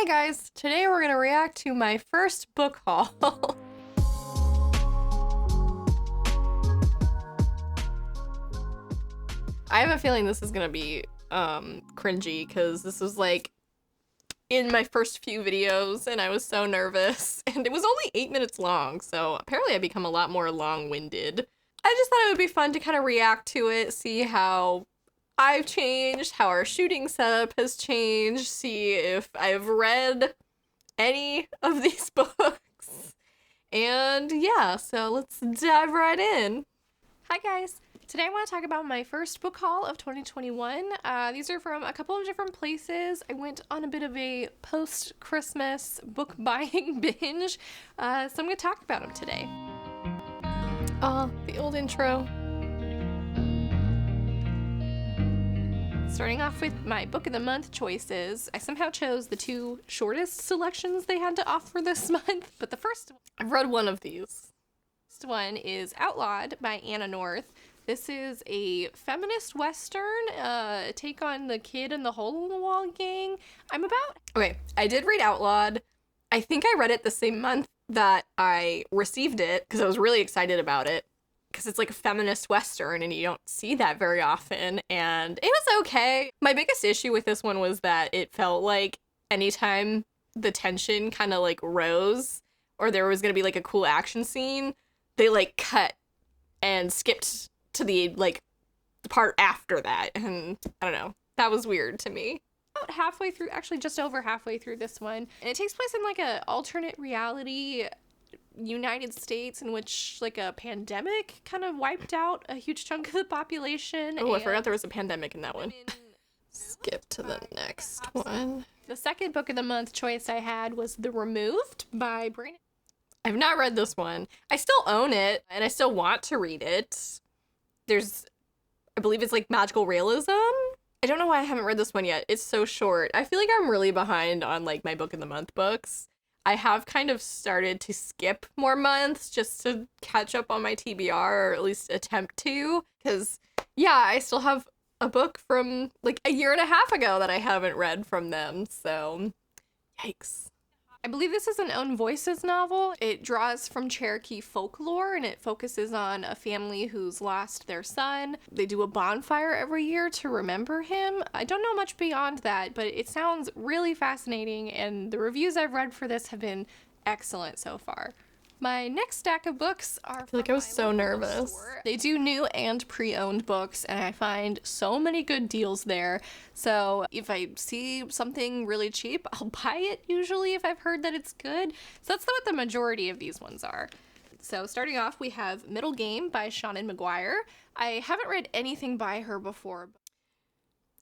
Hi guys, today we're gonna react to my first book haul. I have a feeling this is gonna be cringy because this was like in my first few videos and I was so nervous and it was only 8 minutes long, so apparently I become a lot more long-winded. I just thought it would be fun to kind of react to it, see how I've changed, how our shooting setup has changed, see if I've read any of these books. And yeah, so let's dive right in. Hi guys! Today I want to talk about my first book haul of 2021. These are from a couple of different places. I went on a bit of a post-Christmas book buying binge, so I'm going to talk about them today. Oh, the old intro. Starting off with my book of the month choices, I somehow chose the two shortest selections they had to offer this month, but the first one, I've read one of these. The first one is Outlawed by Anna North. This is a feminist western, take on the Kid and the Hole in the Wall gang. Okay, I did read Outlawed. I think I read it the same month that I received it because I was really excited about it. Because it's like a feminist western and you don't see that very often, and it was okay. My biggest issue with this one was that it felt like anytime the tension kind of like rose or there was gonna be like a cool action scene, they like cut and skipped to the like part after that, and I don't know, that was weird to me. About halfway through, actually just over halfway through this one, and it takes place in like a alternate reality United States in which like a pandemic kind of wiped out a huge chunk of the population. Oh, I forgot there was a pandemic in that one. Skip to the next one. The second book of the month choice I had was The Removed by Brandon. I've not read this one. I still own it and I still want to read it. I believe it's like magical realism. I don't know why I haven't read this one yet. It's so short. I feel like I'm really behind on like my book of the month books. I have kind of started to skip more months just to catch up on my TBR, or at least attempt to, because yeah, I still have a book from like a year and a half ago that I haven't read from them, so yikes. I believe this is an Own Voices novel. It draws from Cherokee folklore and it focuses on a family who's lost their son. They do a bonfire every year to remember him. I don't know much beyond that, but it sounds really fascinating and the reviews I've read for this have been excellent so far. My next stack of books are I feel like I was so nervous. They do new and pre-owned books, and I find so many good deals there. So if I see something really cheap, I'll buy it usually if I've heard that it's good. So that's what the majority of these ones are. So starting off, we have Middle Game by Seanan McGuire. I haven't read anything by her before.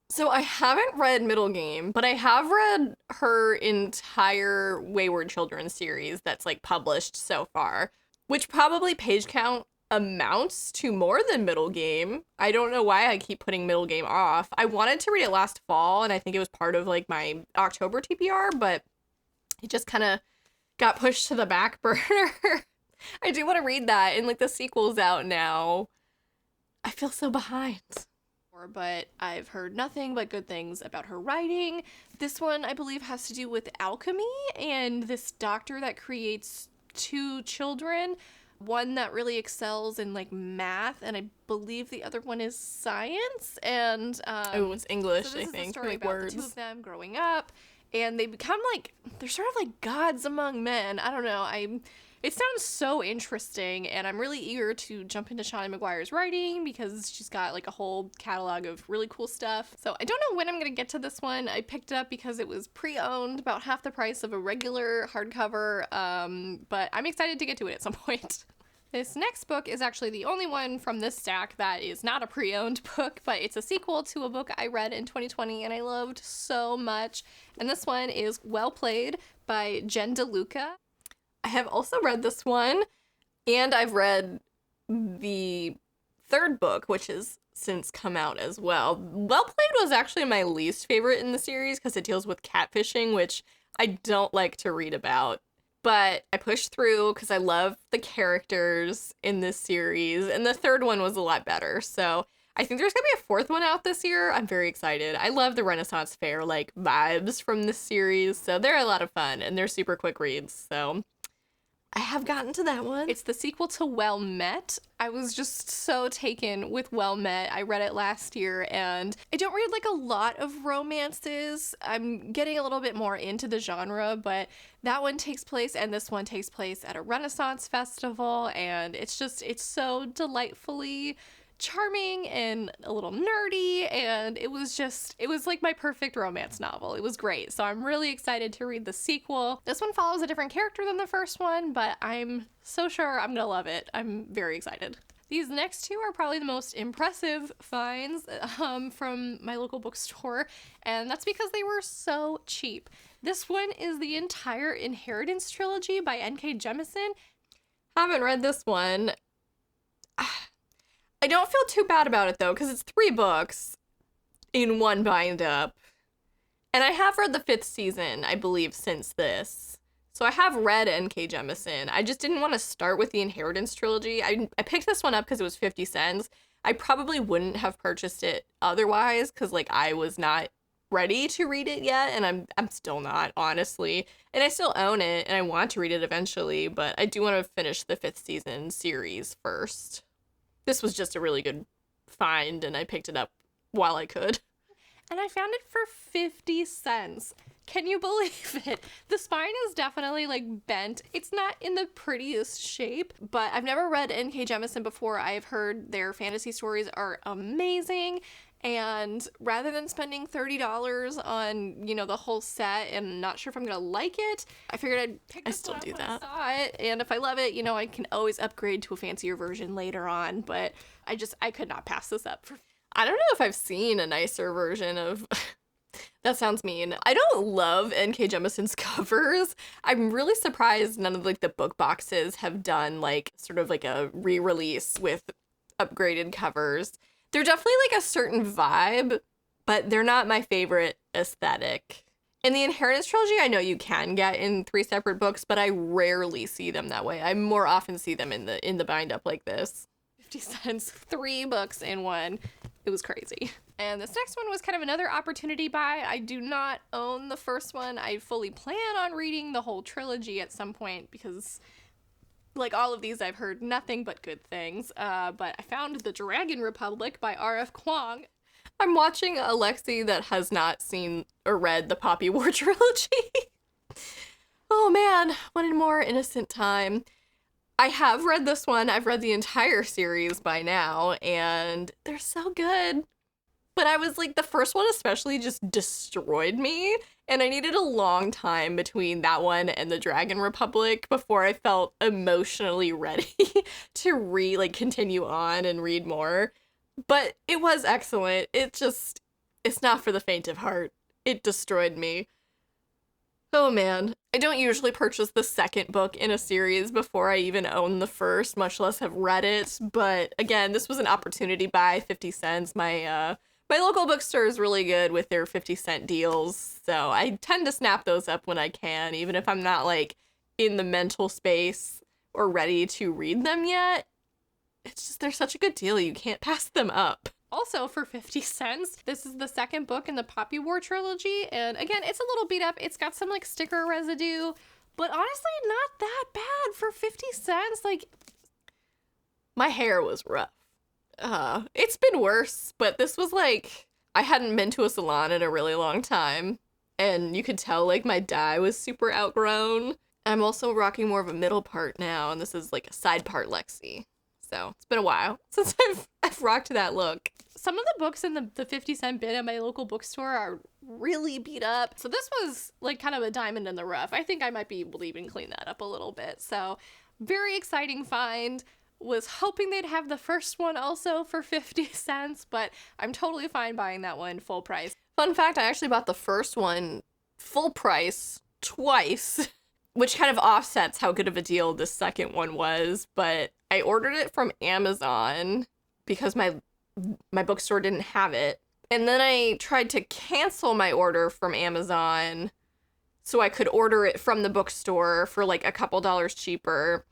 So I haven't read Middle Game, but I have read her entire Wayward Children series that's like published so far, which probably page count amounts to more than Middle Game. I don't know why I keep putting Middle Game off. I wanted to read it last fall, and I think it was part of like my October TBR, but it just kind of got pushed to the back burner. I do want to read that, and like the sequel's out now. I feel so behind. But I've heard nothing but good things about her writing. This one, I believe, has to do with alchemy and this doctor that creates two children. One that really excels in like math, and I believe the other one is science. And oh, it's English. So this I think. Is the story like about words. The two of them growing up, and they become like they're sort of like gods among men. I don't know. It sounds so interesting, and I'm really eager to jump into Seanan McGuire's writing because she's got like a whole catalog of really cool stuff. So I don't know when I'm gonna get to this one. I picked it up because it was pre-owned, about half the price of a regular hardcover, but I'm excited to get to it at some point. This next book is actually the only one from this stack that is not a pre-owned book, but it's a sequel to a book I read in 2020 and I loved so much. And this one is Well Played by Jen DeLuca. I have also read this one, and I've read the third book, which has since come out as well. Well Played was actually my least favorite in the series because it deals with catfishing, which I don't like to read about. But I pushed through because I love the characters in this series, and the third one was a lot better. So I think there's gonna be a fourth one out this year. I'm very excited. I love the Renaissance Fair like vibes from this series, so they're a lot of fun and they're super quick reads. So I have gotten to that one. It's the sequel to Well Met. I was just so taken with Well Met. I read it last year, and I don't read like a lot of romances. I'm getting a little bit more into the genre, but that one takes place and this one takes place at a Renaissance festival, and it's so delightfully charming and a little nerdy, and it was like my perfect romance novel. It was great. So I'm really excited to read the sequel. This one follows a different character than the first one, but I'm so sure I'm gonna love it. I'm very excited. These next two are probably the most impressive finds from my local bookstore, and that's because they were so cheap. This one is the entire Inheritance Trilogy by N.K. Jemisin. Haven't read this one. I don't feel too bad about it, though, because it's 3 books in one bind-up. And I have read the 5th season, I believe, since this. So I have read N.K. Jemisin. I just didn't want to start with the Inheritance Trilogy. I picked this one up because it was 50 cents. I probably wouldn't have purchased it otherwise, because, like, I was not ready to read it yet, and I'm still not, honestly. And I still own it, and I want to read it eventually, but I do want to finish the 5th season series first. This was just a really good find, and I picked it up while I could. And I found it for 50 cents. Can you believe it? The spine is definitely, like, bent. It's not in the prettiest shape, but I've never read N.K. Jemisin before. I've heard their fantasy stories are amazing, and rather than spending $30 on, you know, the whole set and not sure if I'm gonna like it, I figured I'd pick this one up when I saw it, and if I love it, you know, I can always upgrade to a fancier version later on, but I could not pass this up. I don't know if I've seen a nicer version of... That sounds mean. I don't love N.K. Jemisin's covers. I'm really surprised none of, like, the book boxes have done, like, sort of like a re-release with upgraded covers. They're definitely, like, a certain vibe, but they're not my favorite aesthetic. In the Inheritance Trilogy, I know you can get in 3 separate books, but I rarely see them that way. I more often see them in the bind-up like this. 50 cents, 3 books in one. It was crazy. And this next one was kind of another opportunity buy. I do not own the first one. I fully plan on reading the whole trilogy at some point because, like all of these, I've heard nothing but good things. But I found The Dragon Republic by R.F. Kuang. I'm watching a Lexi that has not seen or read the Poppy War trilogy. Oh man, what a more innocent time. I have read this one. I've read the entire series by now, and they're so good. But I was like, the first one especially just destroyed me, and I needed a long time between that one and The Dragon Republic before I felt emotionally ready to continue on and read more. But it was excellent. It's not for the faint of heart. It destroyed me. Oh man, I don't usually purchase the second book in a series before I even own the first, much less have read it, but again, this was an opportunity buy, 50 cents. My local bookstore is really good with their 50-cent deals, so I tend to snap those up when I can, even if I'm not, like, in the mental space or ready to read them yet. It's just, they're such a good deal, you can't pass them up. Also, for 50 cents, this is the second book in the Poppy War trilogy, and again, it's a little beat up. It's got some, like, sticker residue, but honestly, not that bad for 50 cents. Like, my hair was rough. It's been worse, but this was, like, I hadn't been to a salon in a really long time, and you could tell, like, my dye was super outgrown. I'm also rocking more of a middle part now, and this is, like, a side part Lexi. So it's been a while since I've rocked that look. Some of the books in the 50-cent bin at my local bookstore are really beat up. So this was like kind of a diamond in the rough. I think I might be able to even clean that up a little bit. So very exciting find. Was hoping they'd have the first one also for 50 cents, but I'm totally fine buying that one full price. Fun fact, I actually bought the first one full price twice, which kind of offsets how good of a deal the second one was, but I ordered it from Amazon because my bookstore didn't have it. And then I tried to cancel my order from Amazon so I could order it from the bookstore for like a couple dollars cheaper.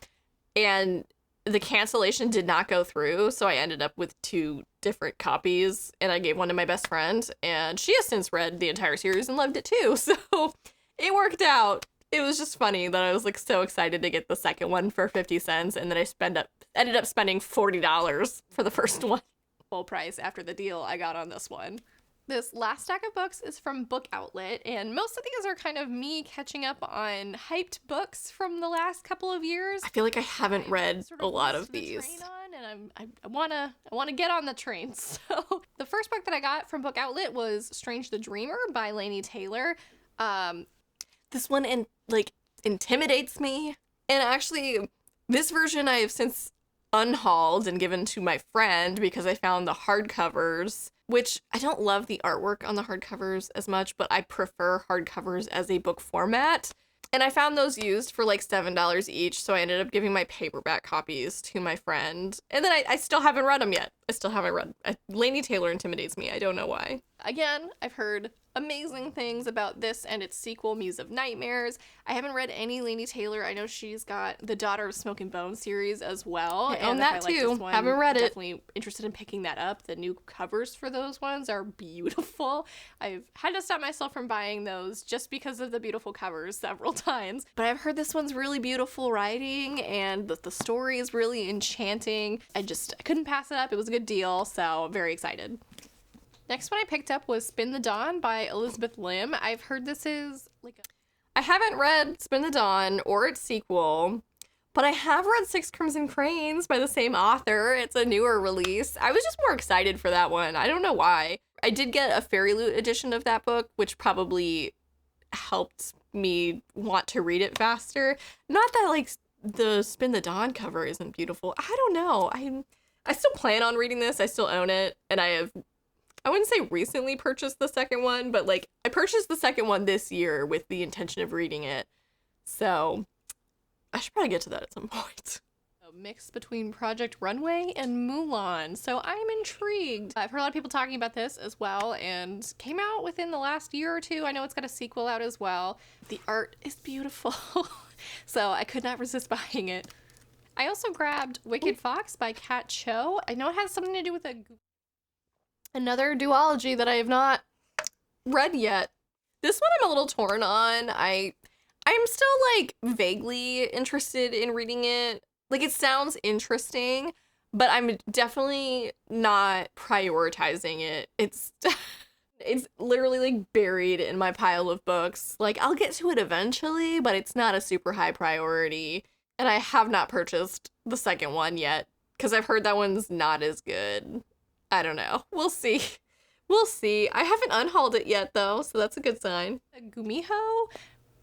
And the cancellation did not go through, so I ended up with 2 different copies, and I gave one to my best friend, and she has since read the entire series and loved it too, so it worked out. It was just funny that I was like so excited to get the second one for 50 cents, and then I ended up spending $40 for the first one. Full price after the deal I got on this one. This last stack of books is from Book Outlet, and most of these are kind of me catching up on hyped books from the last couple of years. I feel like I haven't read a lot of these. And I wanna get on the train. So the first book that I got from Book Outlet was Strange the Dreamer by Laini Taylor. This one intimidates me, and actually this version I have since unhauled and given to my friend because I found the hardcovers, which I don't love the artwork on the hardcovers as much, but I prefer hardcovers as a book format. And I found those used for like $7 each, so I ended up giving my paperback copies to my friend. And then I still haven't read them yet. I still haven't read. Laini Taylor intimidates me. I don't know why. Again, I've heard amazing things about this and its sequel, Muse of Nightmares. I haven't read any Laini Taylor. I know she's got the Daughter of Smoke and Bone series as well. I own that too. Haven't read it. Definitely interested in picking that up. The new covers for those ones are beautiful. I've had to stop myself from buying those just because of the beautiful covers several times. But I've heard this one's really beautiful writing, and the story is really enchanting. I couldn't pass it up. It was a good deal, so very excited. Next one I picked up was Spin the Dawn by Elizabeth Lim. I've heard this is I haven't read Spin the Dawn or its sequel, but I have read Six Crimson Cranes by the same author. It's a newer release. I was just more excited for that one. I don't know why. I did get a Fairy Loot edition of that book, which probably helped me want to read it faster. Not that the Spin the Dawn cover isn't beautiful. I don't know. I still plan on reading this. I still own it, and I wouldn't say recently purchased the second one, but I purchased the second one this year with the intention of reading it. So I should probably get to that at some point. A mix between Project Runway and Mulan. So I'm intrigued. I've heard a lot of people talking about this as well, and came out within the last year or two. I know it's got a sequel out as well. The art is beautiful. So I could not resist buying it. I also grabbed Wicked Fox by Kat Cho. I know it has something to do with another duology that I have not read yet. This one I'm a little torn on. I'm still vaguely interested in reading it. It sounds interesting, but I'm definitely not prioritizing it. It's literally buried in my pile of books. I'll get to it eventually, but it's not a super high priority. And I have not purchased the second one yet because I've heard that one's not as good. I don't know. We'll see. We'll see. I haven't unhauled it yet, though, so that's a good sign. Gumiho,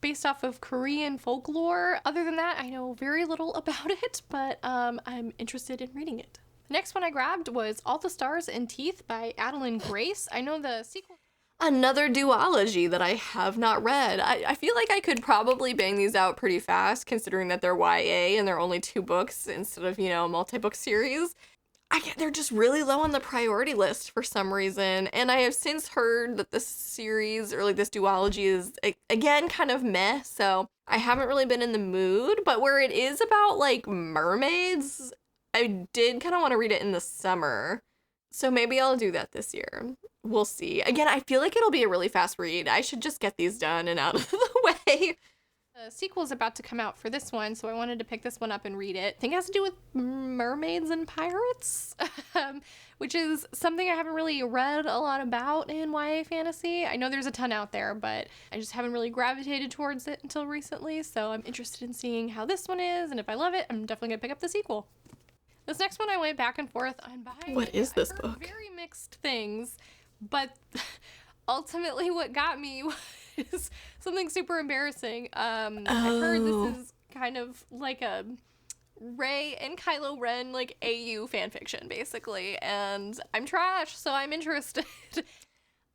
based off of Korean folklore. Other than that, I know very little about it, but I'm interested in reading it. The next one I grabbed was All the Stars and Teeth by Adeline Grace. I know the sequel. Another duology that I have not read. I feel like I could probably bang these out pretty fast, considering that they're YA and they're only 2 books instead of, a multi-book series. They're just really low on the priority list for some reason, and I have since heard that this series, or this duology, is, again, kind of meh, so I haven't really been in the mood, but where it is about, mermaids, I did kind of want to read it in the summer, so maybe I'll do that this year. We'll see. Again, I feel like it'll be a really fast read. I should just get these done and out of the way. The sequel is about to come out for this one, so I wanted to pick this one up and read it. I think it has to do with mermaids and pirates, which is something I haven't really read a lot about in YA fantasy. I know there's a ton out there, but I just haven't really gravitated towards it until recently, so I'm interested in seeing how this one is, and if I love it, I'm definitely going to pick up the sequel. This next one I went back and forth on buying. What is this book? Very mixed things, but ultimately what got me was something super embarrassing. I heard this is kind of like a Rey and Kylo Ren AU fanfiction, basically, and I'm trash, so I'm interested.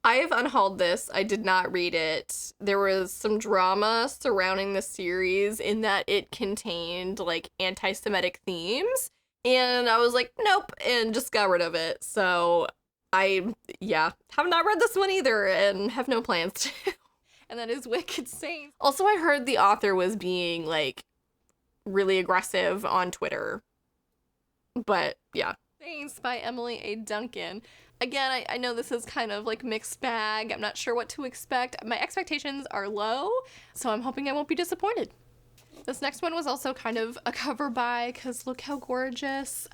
I have unhauled this. I did not read it. There was some drama surrounding the series in that it contained anti-Semitic themes, and I was like, nope, and just got rid of it. So I have not read this one either and have no plans to. And that is Wicked Saints. Also, I heard the author was being really aggressive on Twitter But yeah. Thanks by Emily A. Duncan. Again, I know this is kind of like mixed bag. I'm not sure what to expect. My expectations are low, so I'm hoping I won't be disappointed. This next one was also kind of a cover buy because look how gorgeous.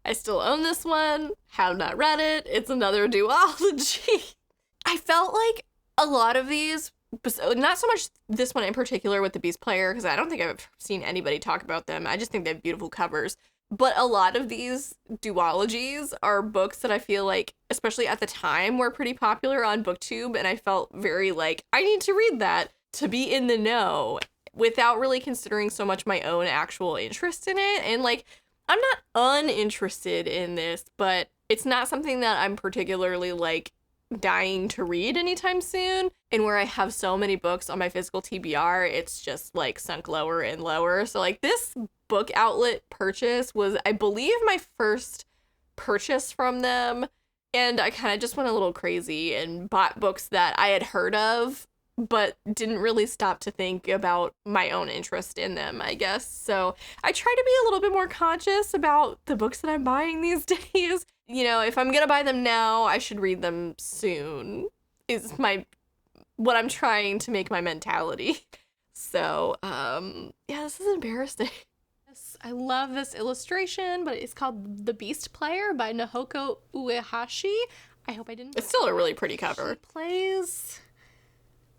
I still own this one. Have not read it. It's another duology. I felt like a lot of these, not so much this one in particular with the Beast Player, because I don't think I've seen anybody talk about them. I just think they have beautiful covers. But a lot of these duologies are books that I feel like, especially at the time, were pretty popular on BookTube, and I felt very like, I need to read that to be in the know without really considering so much my own actual interest in it. And like, I'm not uninterested in this, but it's not something that I'm particularly like dying to read anytime soon. And where I have so many books on my physical TBR, it's just like sunk lower and lower. So like this book outlet purchase was, I believe, my first purchase from them. And I kind of just went a little crazy and bought books that I had heard of, but didn't really stop to think about my own interest in them, I guess. So I try to be a little bit more conscious about the books that I'm buying these days. You know, if I'm gonna buy them now, I should read them soon, is what I'm trying to make my mentality. So, yeah, this is embarrassing. I love this illustration, but it's called The Beast Player by Nahoko Uehashi. I hope I didn't. It's still a really pretty cover. She plays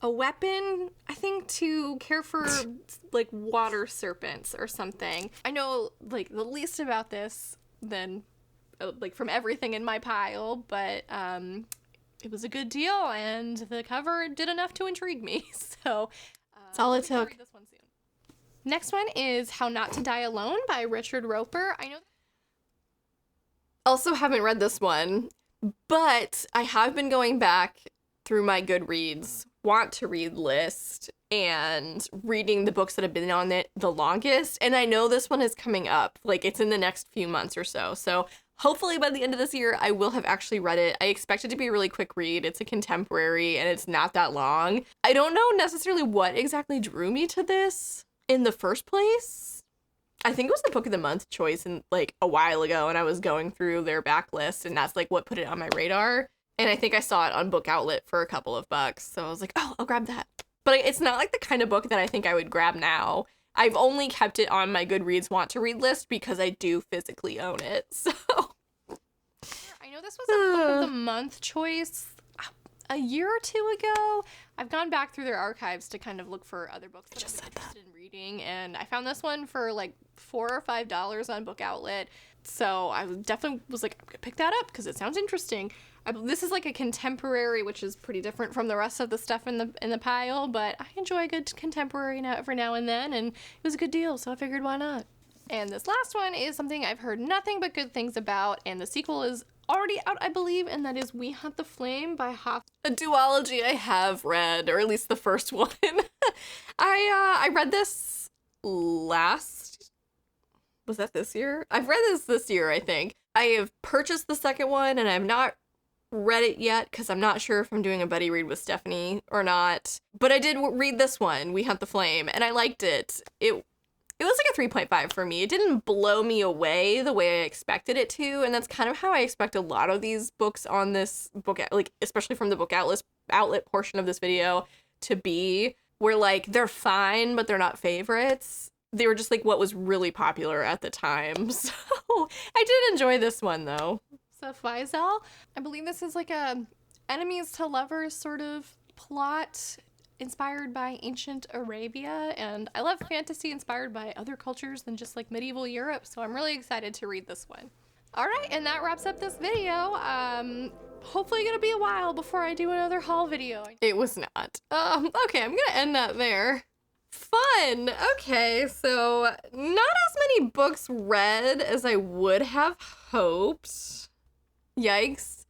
a weapon, I think, to care for like water serpents or something. I know like the least about this than like from everything in my pile, but it was a good deal and the cover did enough to intrigue me. So that's all it took. Read this one soon. Next one is How Not to Die Alone by Richard Roper. I know. Also haven't read this one, but I have been going back through my Goodreads want to read list and reading the books that have been on it the longest. And I know this one is coming up, like it's in the next few months or so. So hopefully by the end of this year, I will have actually read it. I expect it to be a really quick read. It's a contemporary and it's not that long. I don't know necessarily what exactly drew me to this in the first place. I think it was the book of the month choice in like a while ago, and I was going through their backlist, and that's like what put it on my radar. And I think I saw it on Book Outlet for a couple of bucks, so I was like, oh, I'll grab that. But it's not like the kind of book that I think I would grab now. I've only kept it on my Goodreads want to read list because I do physically own it. So I know this was a book of the month choice a year or two ago. I've gone back through their archives to kind of look for other books that I'm interested in reading, and I found this one for like $4 or $5 on Book Outlet. So I definitely was like, I'm gonna pick that up because it sounds interesting. This is like a contemporary, which is pretty different from the rest of the stuff in the pile, but I enjoy a good contemporary every now and then, and it was a good deal, so I figured why not. And this last one is something I've heard nothing but good things about, and the sequel is already out, I believe, and that is We Hunt the Flame by Hoff. A duology I have read, or at least the first one. I read this was that this year? I've read this year, I think. I have purchased the second one, and I've not read it yet because I'm not sure if I'm doing a buddy read with Stephanie or not. But I did read this one, We Hunt the Flame, and I liked it. It was like a 3.5 for me. It didn't blow me away the way I expected it to, and that's kind of how I expect a lot of these books on this book, like especially from the Book Outlet portion of this video, to be, where like they're fine, but they're not favorites. They were just like what was really popular at the time. So I did enjoy this one though. So Faisal, I believe this is like a enemies to lovers sort of plot inspired by ancient Arabia, and I love fantasy inspired by other cultures than just like medieval Europe, so I'm really excited to read this one. All right, and that wraps up this video. Hopefully gonna be a while before I do another haul video. It was not. Okay, I'm gonna end that there. Fun. Okay, so not as many books read as I would have hoped. Yikes.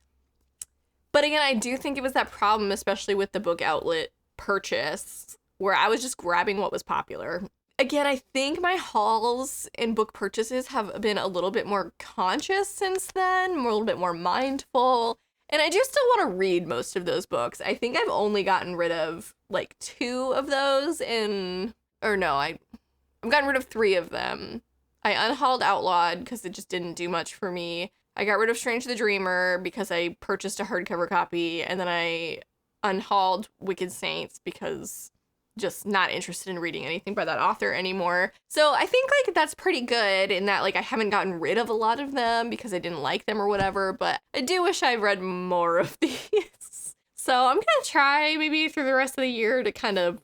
But again, I do think it was that problem, especially with the Book Outlet purchase, where I was just grabbing what was popular. Again, I think my hauls and book purchases have been a little bit more conscious since then, a little bit more mindful. And I do still want to read most of those books. I think I've only gotten rid of like 2 of those I've gotten rid of 3 of them. I unhauled Outlawed because it just didn't do much for me. I got rid of Strange the Dreamer because I purchased a hardcover copy, and then I unhauled Wicked Saints because just not interested in reading anything by that author anymore. So I think like that's pretty good in that like I haven't gotten rid of a lot of them because I didn't like them or whatever, but I do wish I read more of these. So I'm gonna try maybe through the rest of the year to kind of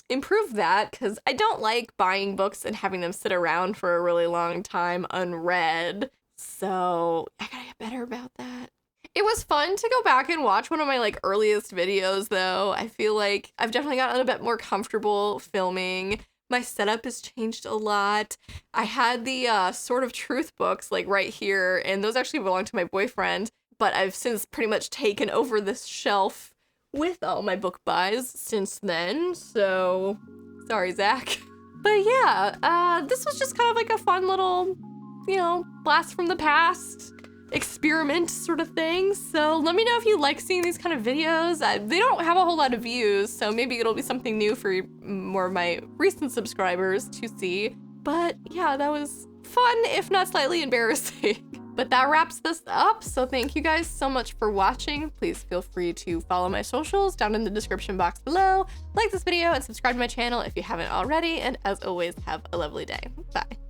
improve that, because I don't like buying books and having them sit around for a really long time unread. So I gotta get better about that. It was fun to go back and watch one of my like earliest videos though. I feel like I've definitely gotten a bit more comfortable filming. My setup has changed a lot. I had the Sword of Truth books like right here, and those actually belong to my boyfriend, but I've since pretty much taken over this shelf with all my book buys since then, so sorry, Zach. But yeah, this was just kind of like a fun little, you know, blast from the past experiment sort of thing. So let me know if you like seeing these kind of videos. They don't have a whole lot of views, so maybe it'll be something new for more of my recent subscribers to see. But yeah, that was fun, if not slightly embarrassing. But that wraps this up, so thank you guys so much for watching. Please feel free to follow my socials down in the description box below, like this video, and subscribe to my channel if you haven't already, and as always, have a lovely day. Bye.